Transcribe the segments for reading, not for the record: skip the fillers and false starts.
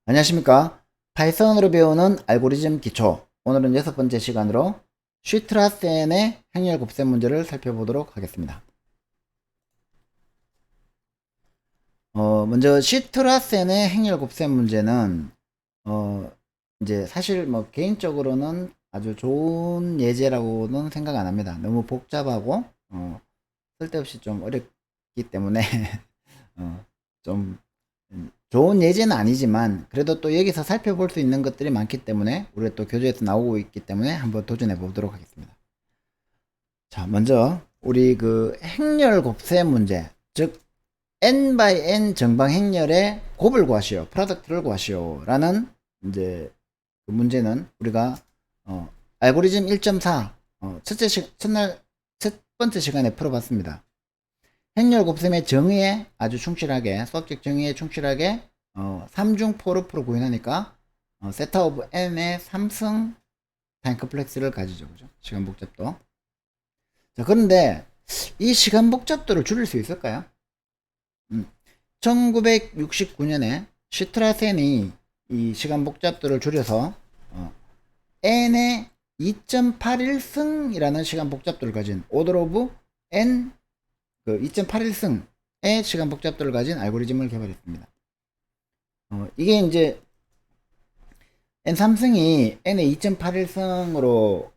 안녕하십니까. 파이썬으로 배우는 알고리즘 기초. 오늘은 6번째 시간으로 슈트라센의 행렬 곱셈 문제를 살펴보도록 하겠습니다. 먼저 슈트라센의 행렬 곱셈 문제는 이제 사실 뭐 개인적으로는 아주 좋은 예제라고는 생각 안 합니다. 너무 복잡하고 쓸데없이 좀 어렵기 때문에 좀 좋은 예제는 아니지만 그래도 또 여기서 살펴볼 수 있는 것들이 많기 때문에 우리가 또 교재에서 나오고 있기 때문에 한번 도전해 보도록 하겠습니다. 자, 먼저 우리 그 행렬 곱셈 문제, 즉 n by n 정방 행렬의 곱을 구하시오, 프로덕트를 구하시오 라는 이제 그 문제는 우리가 알고리즘 1.4 첫 번째 시간에 풀어봤습니다. 행렬 곱셈의 정의에 아주 충실하게, 수학적 정의에 충실하게 3중 포르프로 구현하니까 세타 오브 n의 3승 타임 컴플렉스를 가지죠. 그죠? 시간 복잡도. 자, 그런데 이 시간 복잡도를 줄일 수 있을까요? 1969년에 슈트라센이 이 시간 복잡도를 줄여서 n의 2.81승이라는 시간 복잡도를 가진 오더 오브 n 2.81승의 시간 복잡도를 가진 알고리즘을 개발했습니다. 이게 이제 n3승이 n의 2.81승으로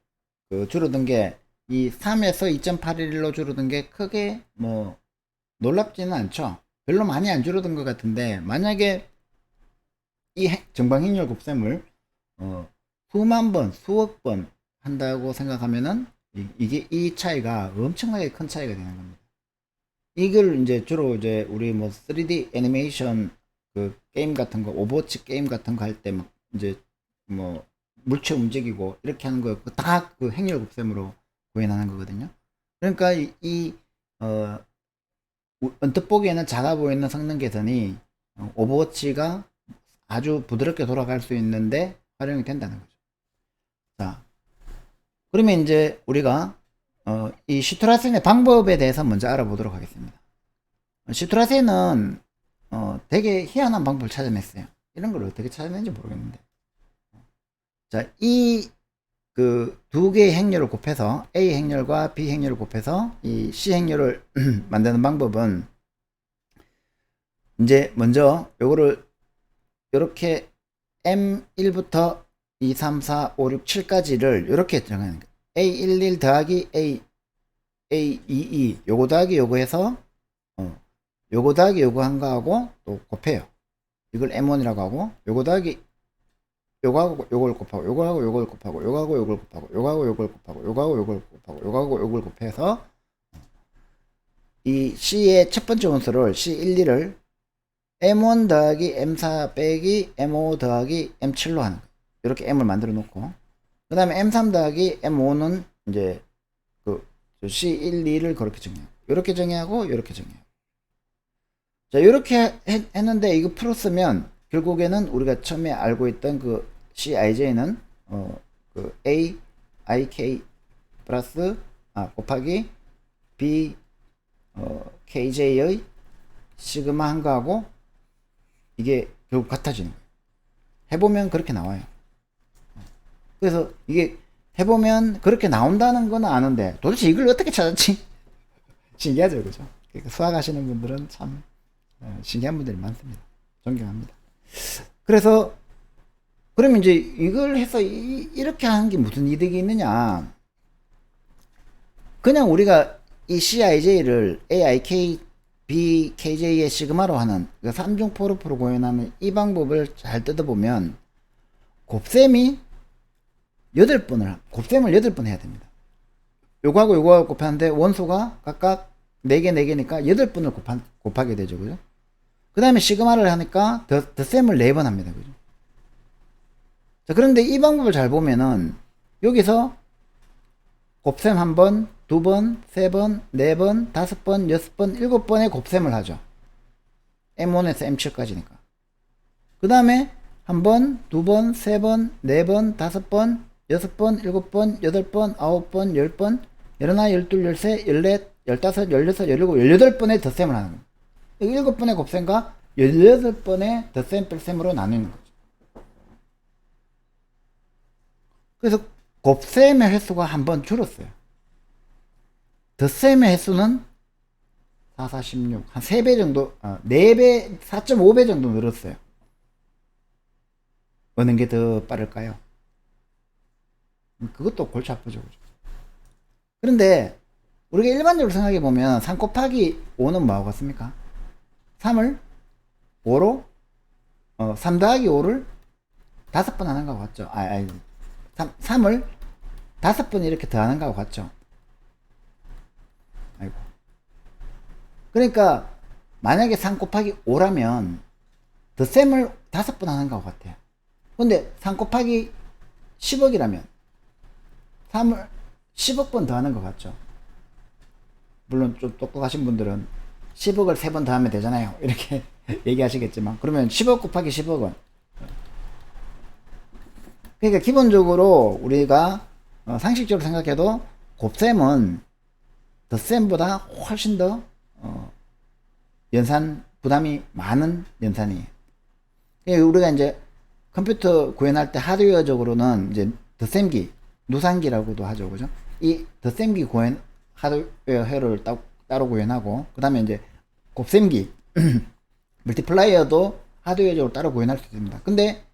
줄어든 게 이 3에서 2.81로 줄어든 게 크게 뭐 놀랍지는 않죠. 별로 많이 안 줄어든 것 같은데 만약에 이 정방행렬 곱셈을 수만 번, 수억 번 한다고 생각하면은 이게 이 차이가 엄청나게 큰 차이가 되는 겁니다. 이걸 이제 주로 이제 우리 뭐 3D 애니메이션 그 게임 같은 거, 오버워치 게임 같은 거 할 때 막 이제 뭐 물체 움직이고 이렇게 하는 거 다 그 행렬 곱셈으로 구현하는 거거든요. 그러니까 언뜻 보기에는 작아 보이는 성능 개선이 오버워치가 아주 부드럽게 돌아갈 수 있는데 활용이 된다는 거죠. 자, 그러면 이제 우리가 이 슈트라센의 방법에 대해서 먼저 알아보도록 하겠습니다. 슈트라센은 되게 희한한 방법을 찾아냈어요. 이런 걸 어떻게 찾아냈는지 모르겠는데. 자, 이 그 두 개의 행렬을 곱해서 A 행렬과 B 행렬을 곱해서 이 C 행렬을 만드는 방법은 이제 먼저 요거를 요렇게 M1부터 2, 3, 4, 5, 6, 7까지를 요렇게 정하는 거예요. A11 더하기 A22 요거 더하기 요거 해서 요거 더하기 요거 한 거하고 또 곱해요. 이걸 M1이라고 하고 요거 더하기 요거하고 요걸 곱하고 요거하고 요걸 곱하고 요거하고 요걸 곱하고 요거하고 요걸 곱하고 요거하고 요걸 곱하고 요거하고 요걸 곱해서 이 C의 첫 번째 원소를 C12를 M1 더하기 M4 빼기 M5 더하기 M7로 하는 거예요. 이렇게 M을 만들어 놓고 그 다음에 M3 더하기 M5는 이제 그 C1, 2를 그렇게 정해요. 이렇게 정의하고 이렇게 정해요. 자, 이렇게 했는데 이거 풀었으면 결국에는 우리가 처음에 알고 있던 그 CIJ는 그 A, IK 플러스 곱하기 B, KJ의 시그마 한 거하고 이게 결국 같아지는 거예요. 해보면 그렇게 나와요. 그래서 이게 해보면 그렇게 나온다는 건 아는데 도대체 이걸 어떻게 찾았지? 신기하죠, 그죠? 그러니까 수학하시는 분들은 참 신기한 분들이 많습니다. 존경합니다. 그래서 그러면 이제 이걸 해서 이렇게 하는 게 무슨 이득이 있느냐? 그냥 우리가 이 CIJ를 AIK, BKJ의 시그마로 하는 그 3중 포르프로 구현하는 이 방법을 잘 뜯어보면 곱셈을 8번 해야 됩니다. 요거하고 요거하고 곱하는데 원소가 각각 4개, 4개니까 8번을 곱하게 되죠. 그죠? 그 다음에 시그마를 하니까 덧셈을 4번 합니다. 그죠? 자, 그런데 이 방법을 잘 보면은 여기서 곱셈 1번, 2번, 3번, 4번, 5번, 6번, 7번의 곱셈을 하죠. M1에서 M7까지니까. 그 다음에 1번, 2번, 3번, 4번, 5번, 6번, 7번, 8번, 9번, 10번, 11, 12, 13, 14, 15, 16, 17, 18번의 덧셈을 하는 거예요. 7번의 곱셈과 18번의 덧셈 뺄셈으로 나누는 거죠. 그래서 곱셈의 횟수가 한 번 줄었어요. 덧셈의 횟수는 4, 4, 16, 한 3배 정도, 4배, 4.5배 정도 늘었어요. 어느 게 더 빠를까요? 그것도 골치 아프죠. 그런데 우리가 일반적으로 생각해 보면 3 곱하기 5는 뭐하고 같습니까? 3을 5로 3 더하기 5를 5번 하는 거하고 같죠. 3을 5번 이렇게 더하는 거하고 같죠. 아이고. 그러니까 만약에 3 곱하기 5라면 덧셈을 5번 하는 거하고 같아요. 근데 3 곱하기 10억이라면 3을 10억 번 더하는 것 같죠. 물론 좀 똑똑하신 분들은 10억을 3번 더하면 되잖아요, 이렇게 얘기하시겠지만, 그러면 10억 곱하기 10억은, 그러니까 기본적으로 우리가 상식적으로 생각해도 곱셈은 덧셈보다 훨씬 더 연산 부담이 많은 연산이에요. 그러니까 우리가 이제 컴퓨터 구현할 때 하드웨어적으로는 이제 덧셈기, 누산기라고도 하죠, 그죠? 이 덧셈기 구현 하드웨어를 따로 구현하고, 그 다음에 이제 곱셈기 멀티플라이어도 하드웨어적으로 따로 구현할 수 있습니다. 근데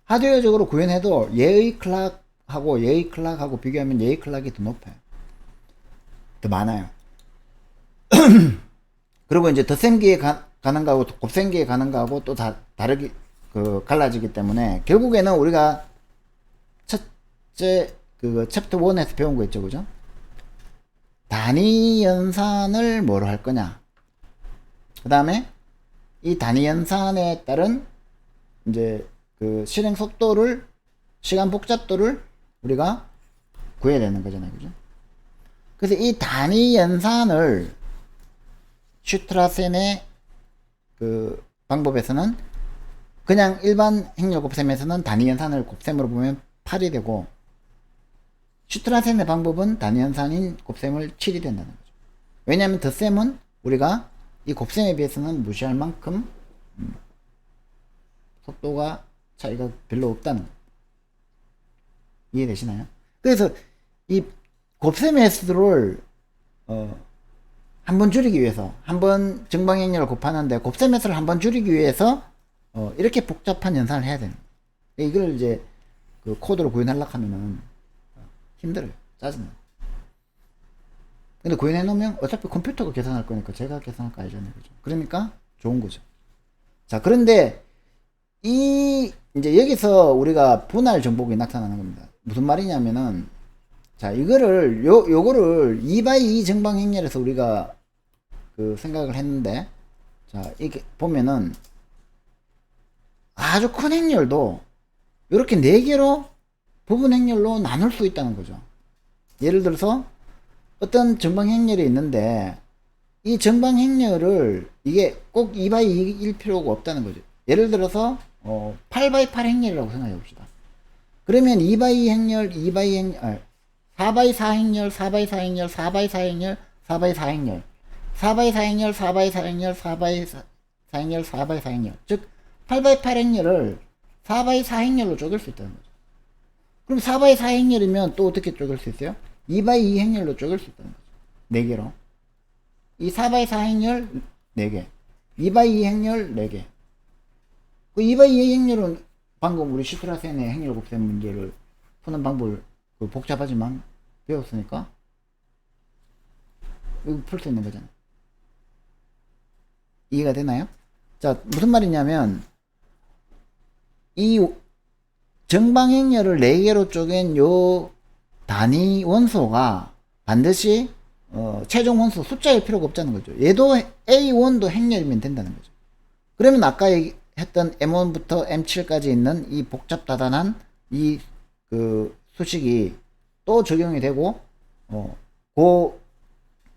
하드웨어적으로 구현해도 얘의 클락하고 비교하면 얘의 클락이 더 높아요. 더 많아요. 그리고 이제 덧셈기에 가는 거하고 곱셈기에 가는 거하고 또 다르게 갈라지기 때문에 결국에는 우리가 첫째 챕터 1에서 배운 거 있죠, 그죠? 단위 연산을 뭐로 할 거냐. 그 다음에 이 단위 연산에 따른 이제 실행 속도를, 시간 복잡도를 우리가 구해야 되는 거잖아요, 그죠? 그래서 이 단위 연산을 슈트라센의 방법에서는, 그냥 일반 행렬 곱셈에서는 단위 연산을 곱셈으로 보면 8이 되고, 슈트라센의 방법은 단위 연산인 곱셈을 7이 된다는 거죠. 왜냐하면 덧셈은 우리가 이 곱셈에 비해서는 무시할 만큼 속도가 차이가 별로 없다는 거예요. 이해되시나요? 그래서 이 곱셈의 횟수를 한 번 줄이기 위해서, 한 번 정방행렬을 곱하는데 곱셈 횟수를 한 번 줄이기 위해서 이렇게 복잡한 연산을 해야 되는 거예요. 이걸 이제 코드로 구현하려고 하면은 힘들어요. 짜증나요. 근데 구현해 놓으면 어차피 컴퓨터가 계산할 거니까 제가 계산할 거 아니잖아요, 그죠? 그러니까 좋은 거죠. 자, 그런데 이제 여기서 우리가 분할 정복이 나타나는 겁니다. 무슨 말이냐면은, 자, 이거를 요거를 2x2 정방 행렬에서 우리가 생각을 했는데, 자, 이게 보면은 아주 큰 행렬도 이렇게 4개로 부분 행렬로 나눌 수 있다는 거죠. 예를 들어서 어떤 정방 행렬이 있는데 이 정방 행렬을 이게 꼭 2x2일 필요가 없다는 거죠. 예를 들어서 8x8 행렬이라고 생각해 봅시다. 그러면 2x2 행렬, 2x2 행렬, 4x4 행렬, 4x4 행렬, 4x4 행렬, 4x4 행렬, 4x4 행렬, 4x4 행렬, 4x4 행렬, 4x4 행렬, 즉 8x8 행렬을 4x4 행렬로 쪼갤 수 있다는 거죠. 그럼 4x4 행렬이면 또 어떻게 쪼갤 수 있어요? 2x2 행렬로 쪼갤 수 있다는 거죠. 4개로. 이 4x4 행렬 4개, 2x2 행렬 4개. 그 2x2 행렬은 방금 우리 슈트라센의 행렬 곱셈 문제를 푸는 방법을 복잡하지만 배웠으니까 이거 풀 수 있는 거잖아요. 이해가 되나요? 자, 무슨 말이냐면 이 정방행렬을 4개로 쪼갠 요 단위 원소가 반드시 최종 원소 숫자일 필요가 없다는 거죠. 얘도 A1도 행렬이면 된다는 거죠. 그러면 아까 했던 M1부터 M7까지 있는 이 복잡다단한 이 수식이 또 적용이 되고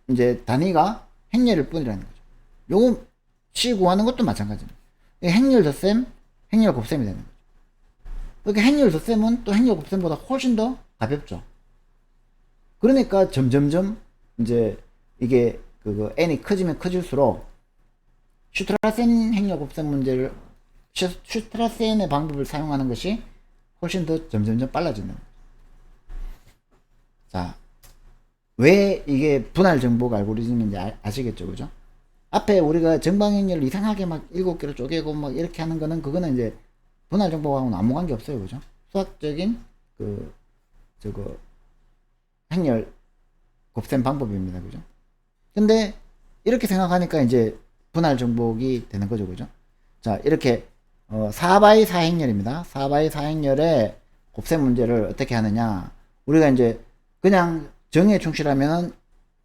이제 단위가 행렬일 뿐이라는 거죠. 요거 C 구하는 것도 마찬가지입니다. 행렬 덧셈, 행렬 곱셈이 되는 거죠. 그러니까 행렬 덧셈은 또 행렬 곱셈보다 훨씬 더 가볍죠. 그러니까 점점점 이제 이게 n이 커지면 커질수록 슈트라센 행렬 곱셈 문제를, 슈트라센의 방법을 사용하는 것이 훨씬 더 점점점 빨라지는 거예요. 자, 왜 이게 분할 정복 알고리즘인지 아시겠죠? 그죠? 앞에 우리가 정방행렬 이상하게 막 7개로 쪼개고 막 이렇게 하는 거는 그거는 이제 분할 정복하고는 아무 관계 없어요. 그죠? 수학적인 그 저거 행렬 곱셈 방법입니다. 그죠? 근데 이렇게 생각하니까 이제 분할 정복이 되는 거죠. 그죠? 자, 이렇게 4x 4행렬입니다. 4x 4행렬의 곱셈 문제를 어떻게 하느냐? 우리가 이제 그냥 정의에 충실하면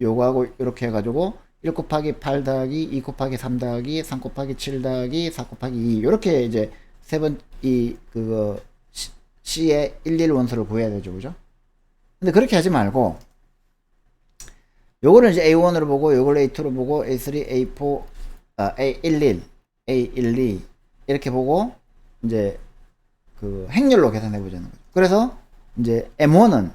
요거하고 이렇게 해가지고 1 곱하기 8 더하기 2 곱하기 3 더하기 3 곱하기 7 더하기 4 곱하기 2 이렇게 이제 세 번 이 그거 C의 11 원소를 구해야 되죠. 그죠? 근데 그렇게 하지 말고 요거를 이제 A1으로 보고 요걸 A2로 보고 A3, A4, A11, A12 이렇게 보고 이제 그 행렬로 계산해 보자는 거죠. 그래서 이제 M1은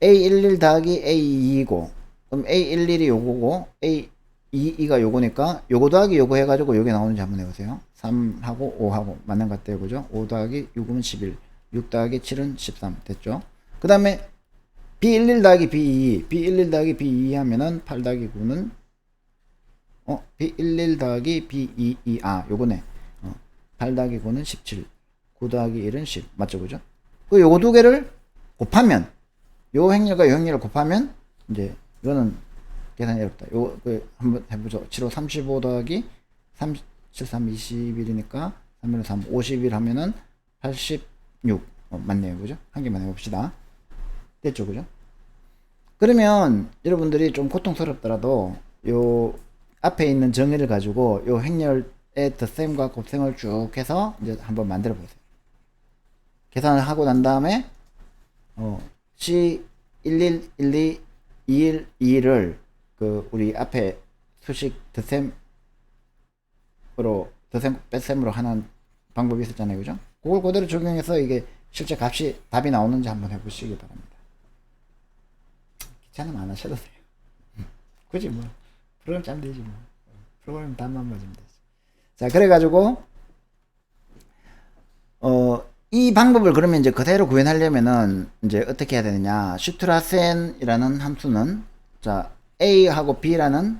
A11 더하기 A2이고 그럼 A11이 요거고 A22가 요거니까 요거 더하기 요거 해가지고 요게 나오는지 한번 해보세요. 3하고 5하고 맞는 것 같아요. 그죠? 5 더하기 6은 11, 6 더하기 7은 13 됐죠? 그 다음에 B11 더하기 B22, B11 더하기 B22 하면은 8 더하기 9는 B11 더하기 B22, 요거네. 8 더하기 9는 17, 9 더하기 1은 10. 맞죠? 그죠? 그 요거 두 개를 곱하면, 요 행렬과 요 행렬을 곱하면, 이제, 이거는 계산이 어렵다. 요거, 한번 해보죠. 7, 5, 35 더하기 3, 7, 3, 21이니까, 3, 1, 3, 51 하면은 86. 맞네요. 그죠? 한 개만 해봅시다. 됐죠? 그죠? 그러면 여러분들이 좀 고통스럽더라도 요 앞에 있는 정의를 가지고 요 행렬의 덧셈과 곱셈을 쭉 해서 이제 한번 만들어 보세요. 계산을 하고 난 다음에 C 11, 12, 21, 22를 그 우리 앞에 수식 덧셈으로 덧셈 뺄셈으로 하는 방법이 있었잖아요. 그죠? 그걸 그대로 적용해서 이게 실제 값이 답이 나오는지 한번 해보시기 바랍니다. 귀찮으면 안 하셔도 돼요. 굳이 뭐 프로그램 짜면 되지 뭐. 프로그램 답만 맞으면 되지. 자, 그래가지고 이 방법을 그러면 이제 그대로 구현하려면은 이제 어떻게 해야 되느냐? 슈트라센이라는 함수는 자 A하고 B라는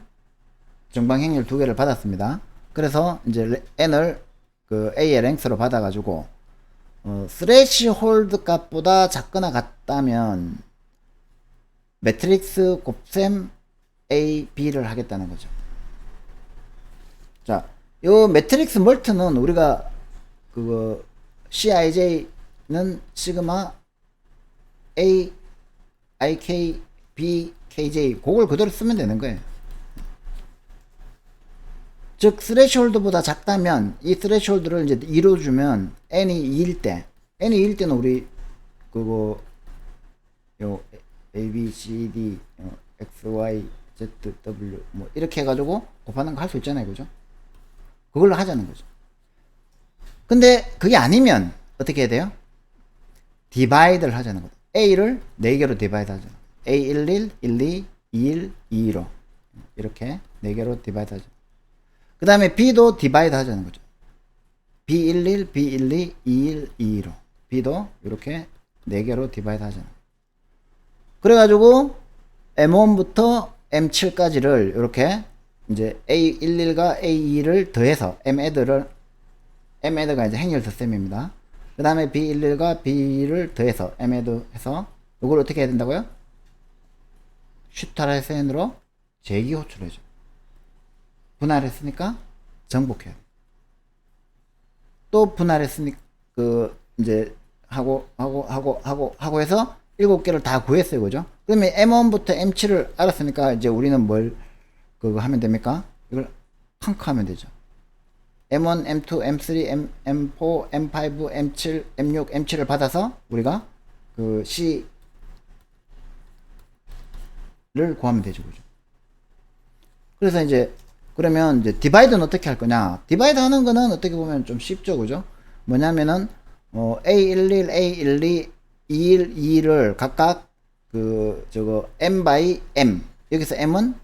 정방행렬 두 개를 받았습니다. 그래서 이제 n을 그 A의 랭스로 받아가지고 스레시홀드 값보다 작거나 같다면 매트릭스 곱셈 A, B를 하겠다는 거죠. 자, 요 매트릭스 멀트는 우리가 그거 CIJ는 시그마 A, IK, B, KJ 그걸 그대로 쓰면 되는 거예요. 즉 스레시홀드보다 작다면 이 스레시홀드를 이제 2로 주면 n이 2일 때 n이 2일 때는 우리 그거 요 A, B, C, D, X, Y, Z, W 뭐 이렇게 해가지고 곱하는 거 할 수 있잖아요. 그죠? 그걸로 하자는 거죠. 근데 그게 아니면 어떻게 해야 돼요? 디바이드를 하자는 거죠. A를 4개로 디바이드 하죠. A11, 12, 21, 22로 이렇게 4개로 디바이드 하죠. 그 다음에 B도 디바이드 하자는 거죠. B11, B12, 21, 22로 B도 이렇게 4개로 디바이드 하자는 거죠. 그래가지고 M1부터 M7까지를 이렇게 이제 A11과 A2를 더해서 M애드가 이제 행렬 덧셈입니다. 그 다음에 B11과 B를 더해서 M애드 해서 이걸 어떻게 해야 된다고요? 슈타라센으로 재기 호출해줘. 분할했으니까 정복해야 돼. 또 분할했으니까 그 이제 하고 해서 7개를 다 구했어요. 그죠? 그러면 M1부터 M7을 알았으니까 이제 우리는 뭘 그거 하면 됩니까? 이걸 칸크 하면 되죠. M1, M2, M3, M4, M5, M7, M6, M7을 받아서 우리가 그 C를 구하면 되죠. 그죠? 그래서 이제 그러면 이제 디바이드는 어떻게 할 거냐? 디바이드 하는 거는 어떻게 보면 좀 쉽죠. 그죠? 뭐냐면은 A11, A12, 21, 22를 각각 그 저거 M by M 여기서 M은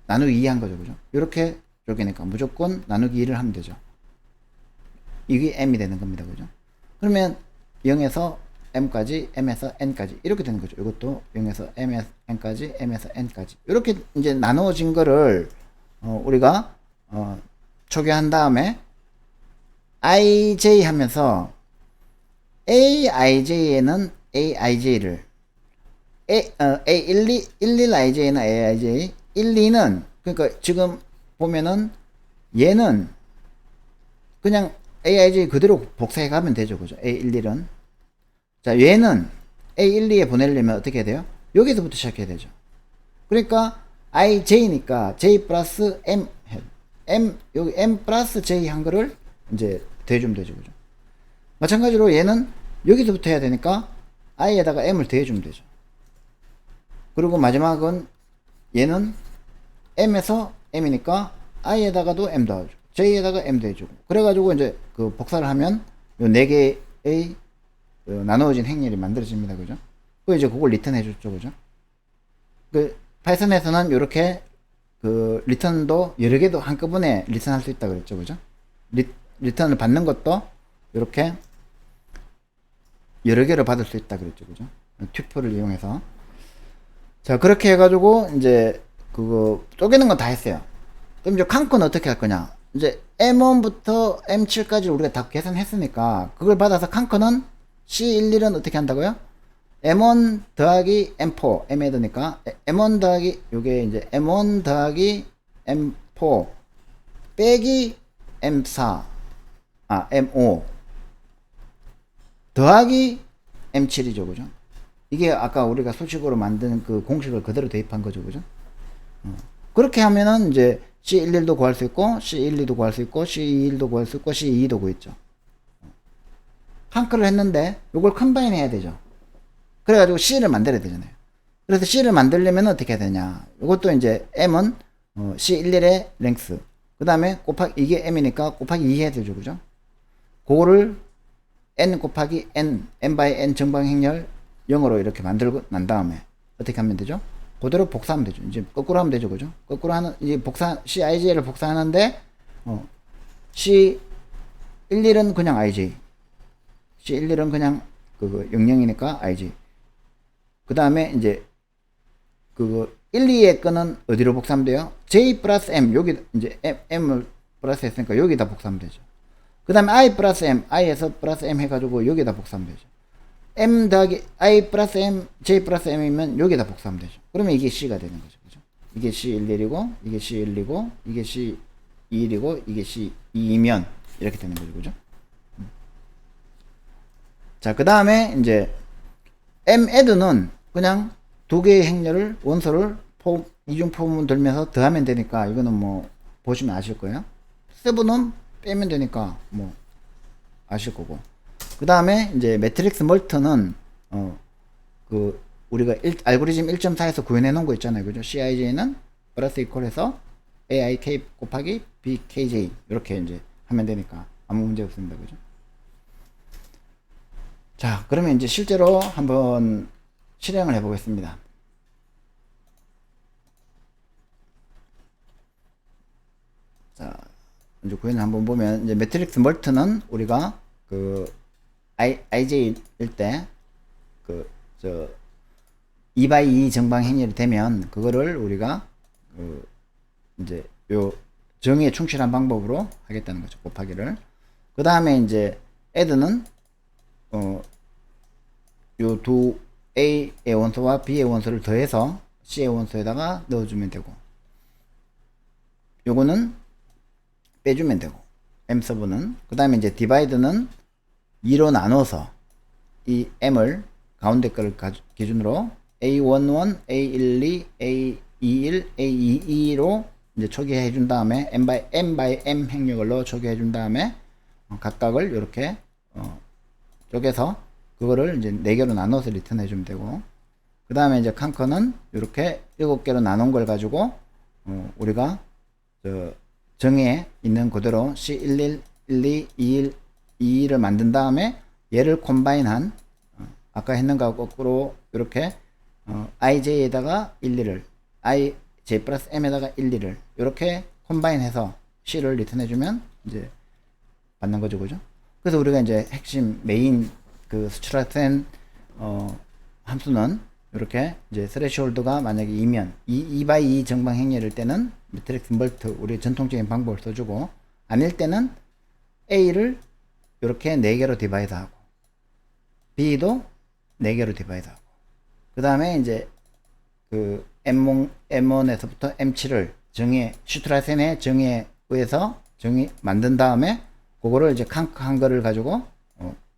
나누기 2 한 거죠. 그죠? 이렇게 쪼개니까 무조건 나누기 2를 하면 되죠. 이게 M이 되는 겁니다. 그죠? 그러면 0에서 m까지, m에서 n까지 이렇게 되는 거죠. 이것도 0에서 m에서 n까지, m에서 n까지 이렇게 이제 나누어진 거를 우리가 초기화한 다음에 ij 하면서 aij에는 aij를 A11ij는 aij 12는 그러니까 지금 보면은 얘는 그냥 aij 그대로 복사해 가면 되죠. 그죠? A11은 자 얘는 A12에 보내려면 어떻게 해야 돼요? 여기서부터 시작해야 되죠. 그러니까 ij니까 j 플러스 m 여기 m 플러스 j 한 거를 이제 더해주면 되죠. 그죠? 마찬가지로 얘는 여기서부터 해야 되니까 i에다가 m을 더해주면 되죠. 그리고 마지막은 얘는 m에서 m이니까 i에다가도 m 더해주고 j에다가 m 더해주고 그래가지고 이제 그 복사를 하면 요 4개의 나누어진 행렬이 만들어집니다. 그죠? 그 이제 그걸 리턴 해줬죠. 그죠? 그 파이썬에서는 이렇게 그 리턴도 여러 개도 한꺼번에 리턴할 수 있다 그랬죠. 그죠? 리턴을 받는 것도 이렇게 여러 개를 받을 수 있다 그랬죠. 그죠? 튜플을 이용해서. 자, 그렇게 해가지고 이제 그거 쪼개는 건 다 했어요. 그럼 이제 칸크는 어떻게 할 거냐? 이제 M1부터 M7까지 우리가 다 계산했으니까 그걸 받아서 칸크는 C11은 어떻게 한다고요? M1 더하기 M4 M헤드니까 M1 더하기 요게 이제 M1 더하기 M4 빼기 M4 M5 더하기 M7이죠. 그죠? 이게 아까 우리가 수식으로 만든 그 공식을 그대로 대입한 거죠. 그죠? 그렇게 하면은 이제 C11도 구할 수 있고 C12도 구할 수 있고 C21도 구할 수 있고 C22도 구했죠. 칸크를 했는데 요걸 컴바인 해야 되죠. 그래가지고 C를 만들어야 되잖아요. 그래서 C를 만들려면 어떻게 해야 되냐. 이것도 이제 M은 C11의 랭스 그 다음에 곱하기 이게 M이니까 곱하기 2 해야 되죠. 그죠? 그거를 N 곱하기 N N/N 정방행렬 0으로 이렇게 만들고 난 다음에 어떻게 하면 되죠? 그대로 복사하면 되죠. 이제 거꾸로 하면 되죠. 그죠? 거꾸로 하는 이제 복사 CIJ를 복사하는데 C11은 그냥 IJ C11은 그냥 그거 00이니까 IJ 그 다음에 이제 그거 1, 2의 거는 어디로 복사하면 돼요? J 플러스 M 여기 이제 M을 플러스 했으니까 여기다 복사하면 되죠. 그 다음에 I 플러스 M I에서 플러스 M 해가지고 여기다 복사하면 되죠. M 더하기 I 플러스 M J 플러스 M이면 여기다 복사하면 되죠. 그러면 이게 C가 되는 거죠. 그죠? 이게 C11이고 이게 C1이고 이게 C21이고 이게 C2이면 이렇게 되는 거죠. 그죠? 자, 그 다음에 이제 M add는 그냥 두 개의 행렬을 원소를 이중 포문 들면서 더하면 되니까 이거는 뭐 보시면 아실 거예요. 세븐은 빼면 되니까 뭐 아실 거고. 그 다음에 이제 매트릭스 멀트는 그 우리가 알고리즘 1.4에서 구현해 놓은 거 있잖아요. 그죠? CIJ는 플러스 이퀄해서 AIK 곱하기 BKJ 이렇게 이제 하면 되니까 아무 문제 없습니다. 그죠? 자, 그러면 이제 실제로 한번 실행을 해 보겠습니다. 자, 이제 구현을 한번 보면 이제 매트릭스 멀트는 우리가 그 IJ일 때 그 2x2 정방 행렬이 되면 그거를 우리가 그 이제 요 정의에 충실한 방법으로 하겠다는 거죠. 곱하기를. 그 다음에 이제 add는 요 두 A의 원소와 B의 원소를 더해서 C의 원소에다가 넣어주면 되고 요거는 빼주면 되고 M 서브는 그 다음에 이제 디바이드는 2로 나눠서 이 M을 가운데 거를 기준으로 A11, A12, A21, A22로 이제 초기화해 준 다음에 M by M 행렬로 초기화해 준 다음에 각각을 이렇게 쪼개서 그거를 이제 4개로 나눠서 리턴 해주면 되고 그 다음에 이제 칸커는 이렇게 7개로 나눈 걸 가지고 우리가 정의에 있는 그대로 C11, 12, 21, 22를 만든 다음에 얘를 콤바인한 아까 했는 거하고 거꾸로 이렇게 IJ에다가 1, 2를 IJ 플러스 M에다가 1, 2를 이렇게 콤바인해서 C를 리턴 해주면 이제 받는 거죠. 그죠? 그래서 우리가 이제 핵심 메인 그 수출할 땐 함수는 이렇게 이제 스레시홀드가 만약에 2면 2x2 정방 행렬일 때는 매트릭스 멀트 우리 전통적인 방법을 써주고 아닐 때는 A를 이렇게 4개로 디바이드 하고 B도 4개로 디바이드 하고 그 다음에 이제 그 M1에서부터 M7을 정의 슈트라센의 정의에 의해서 정의 만든 다음에 그거를 이제 한 거를 가지고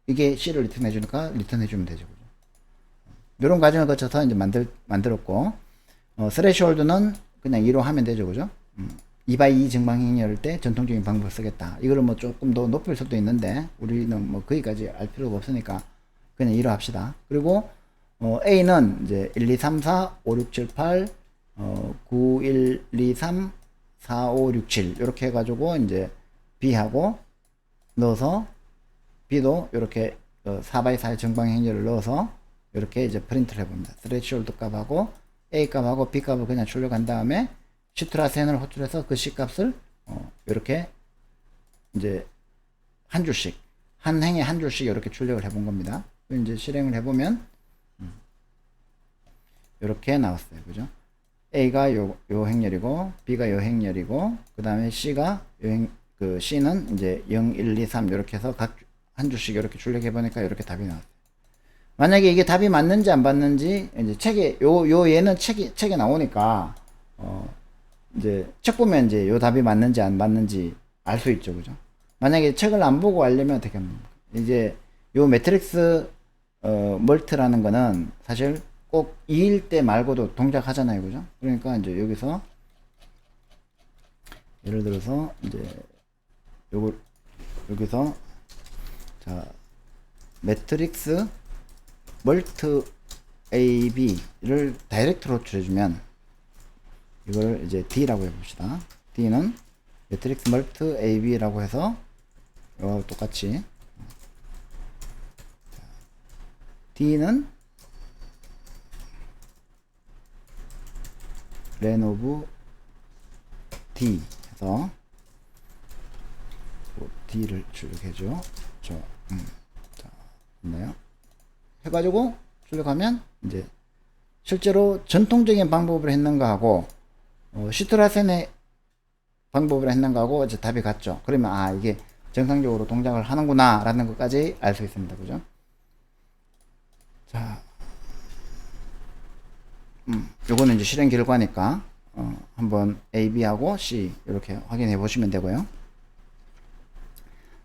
이게 C를 리턴해 주니까 리턴해 주면 되죠. 이런 과정을 거쳐서 이제 만들었고 스레시홀드는 그냥 2로 하면 되죠. 그죠? 2x2 정방행렬일 때 전통적인 방법을 쓰겠다. 이거를 뭐 조금 더 높일 수도 있는데 우리는 뭐 거기까지 알 필요가 없으니까 그냥 2로 합시다. 그리고 A는 이제 1, 2, 3, 4, 5, 6, 7, 8 9, 1, 2, 3, 4, 5, 6, 7 이렇게 해가지고 이제 B하고 넣어서 B도 이렇게 4x4 정방행렬을 넣어서 이렇게 이제 프린트를 해봅니다. 스레시홀드 값하고 A 값하고 B 값을 그냥 출력한 다음에 슈트라센을 호출해서 그 C 값을 이렇게 이제 한 줄씩 한 행에 한 줄씩 이렇게 출력을 해본 겁니다. 이제 실행을 해보면 이렇게 나왔어요. 그죠? A가 요 행렬이고 B가 요 행렬이고 그 다음에 C가 그 C는 이제 0, 1, 2, 3 이렇게 해서 각 한 줄씩 이렇게 출력해 보니까 이렇게 답이 나왔어요. 만약에 이게 답이 맞는지 안 맞는지 이제 책에 얘는 책에 나오니까 이제 책 보면 이제 요 답이 맞는지 안 맞는지 알 수 있죠. 그죠? 만약에 책을 안 보고 알려면 어떻게 합니까? 이제 요 매트릭스 멀트라는 거는 사실 꼭 2일 때 말고도 동작하잖아요. 그죠? 그러니까 이제 여기서 예를 들어서 이제 여기서 자 매트릭스 멀트 AB를 다이렉트로 호출해주면 이걸 이제 D라고 해봅시다. D는 매트릭스 멀트 AB라고 해서 이거 똑같이 D는 len of D 해서 D를 출력해줘. 자, 있나요? 해가지고 출력하면 이제 실제로 전통적인 방법으로 했는가 하고 슈트라센의 방법으로 했는가 하고 이제 답이 같죠. 그러면 아 이게 정상적으로 동작을 하는구나 라는 것까지 알 수 있습니다. 그죠? 자, 요거는 이제 실행 결과니까 한번 A, B하고 C 이렇게 확인해 보시면 되고요.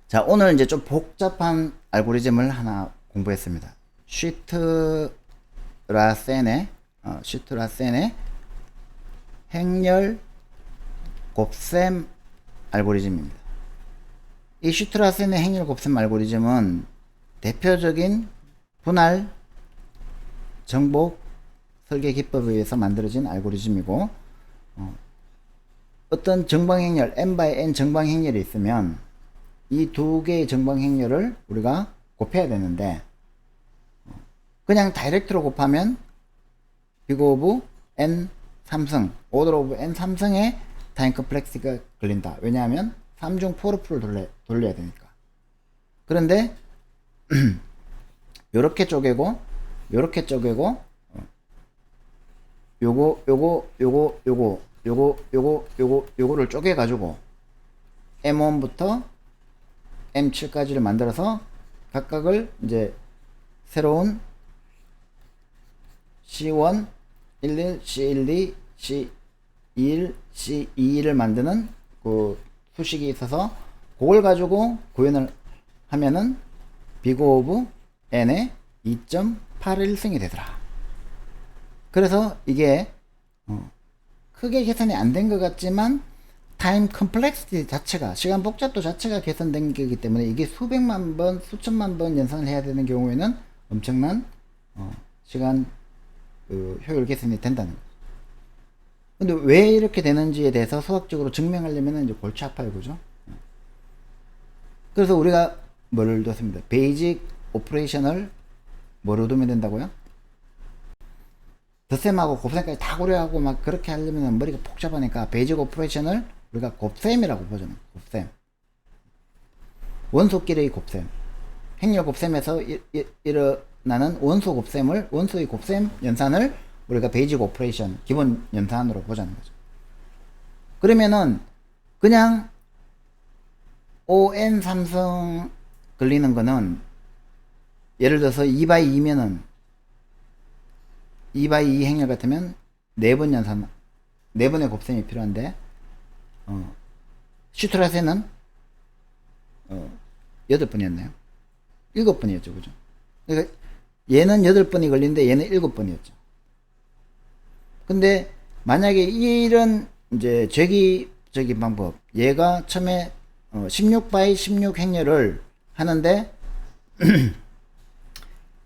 자, 오늘 이제 좀 복잡한 알고리즘을 하나 공부했습니다. 슈트라센의 행렬 곱셈 알고리즘입니다. 이 슈트라센의 행렬 곱셈 알고리즘은 대표적인 분할 정복 설계 기법에 의해서 만들어진 알고리즘이고 어떤 정방행렬 n/n 정방행렬이 있으면 이 두 개의 정방행렬을 우리가 곱해야 되는데 그냥 다이렉트로 곱하면 big of n 3승 order of n 3승의 타임 컴플렉스가 걸린다. 왜냐하면 3중 포르프를 돌려야 되니까. 그런데 요렇게 쪼개고 요렇게 쪼개고 요거를 쪼개 가지고 M1부터 M7까지를 만들어서 각각을 이제 새로운 C1, 11, C12, C21, C22를 만드는 그 수식이 있어서 그걸 가지고 구현을 하면은 big of n의 2.81승이 되더라. 그래서 이게 크게 개선이 안 된 것 같지만 타임 컴플렉시티 자체가 시간 복잡도 자체가 개선된 거기 때문에 이게 수백만 번 수천만 번 연산을 해야 되는 경우에는 엄청난 시간 효율 개선이 된다는 거죠. 근데 왜 이렇게 되는지에 대해서 수학적으로 증명하려면 이제 골치 아파요. 그죠? 그래서 우리가 뭐를 뒀습니다. 베이직 오퍼레이션을 뭐로 두면 된다고요? 덧셈하고 곱셈까지 다 고려하고 막 그렇게 하려면 머리가 복잡하니까 베이직 오퍼레이션을 우리가 곱셈이라고 보잖아요. 곱셈. 원소끼리의 곱셈. 행렬 곱셈에서 나는 원소의 곱셈 연산을 우리가 베이직 오퍼레이션 기본 연산으로 보자는 거죠. 그러면은 그냥 ON 삼성 걸리는 거는 예를 들어서 2x2면은 2x2 행렬 같으면 4번 연산 4번의 곱셈이 필요한데 슈트라세는 8번이었나요? 7번이었죠. 그죠? 그러니까 얘는 8번이 걸리는데 얘는 7번이었죠. 근데 만약에 이런 이제 재기적인 방법, 얘가 처음에 16x 16 행렬을 하는데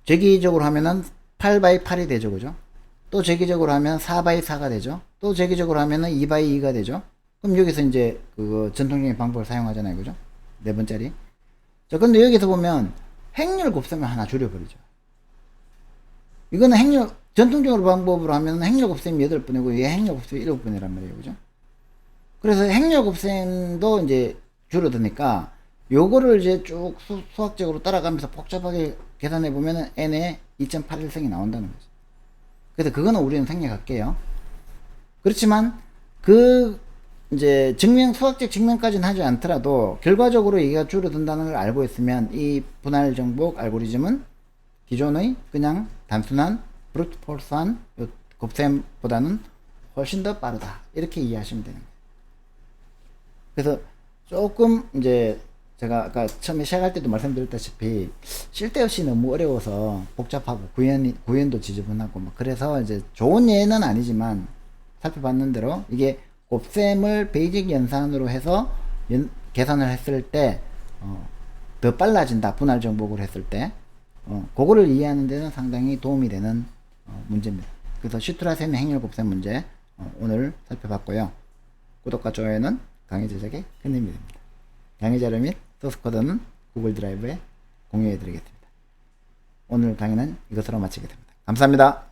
재기적으로 하면은 8x 8이 되죠. 그죠? 또 재기적으로 하면 4x 4가 되죠. 또 재기적으로 하면은 2x 2가 되죠. 그럼 여기서 이제 그 전통적인 방법을 사용하잖아요. 그죠? 4번짜리. 자, 근데 여기서 보면 행렬 곱셈을 하나 줄여버리죠. 이거는 전통적으로 방법으로 하면 행렬 곱셈이 8번이고 얘 행렬 곱셈이 7번이란 말이에요. 그죠? 그래서 행렬 곱셈도 이제 줄어드니까 요거를 이제 쭉 수학적으로 따라가면서 복잡하게 계산해 보면은 n에 2.81승이 나온다는 거죠. 그래서 그거는 우리는 생략할게요. 그렇지만 이제 수학적 증명까지는 하지 않더라도 결과적으로 얘가 줄어든다는 걸 알고 있으면 이 분할 정복 알고리즘은 기존의 그냥 단순한 브루트 포스한 곱셈보다는 훨씬 더 빠르다. 이렇게 이해하시면 되는 거예요. 그래서 조금 이제 제가 아까 처음에 시작할 때도 말씀드렸다시피 쓸데없이 너무 어려워서 복잡하고 구현도 지저분하고 막 그래서 이제 좋은 예는 아니지만 살펴봤는 대로 이게 곱셈을 베이직 연산으로 해서 계산을 했을 때 더 빨라진다. 분할 정복을 했을 때 그거를 이해하는 데는 상당히 도움이 되는 문제입니다. 그래서 슈트라셈 행렬 곱셈 문제 오늘 살펴봤고요. 구독과 좋아요는 강의 제작에 큰 힘이 됩니다. 강의 자료 및 소스 코드는 구글 드라이브에 공유해 드리겠습니다. 오늘 강의는 이것으로 마치겠습니다. 감사합니다.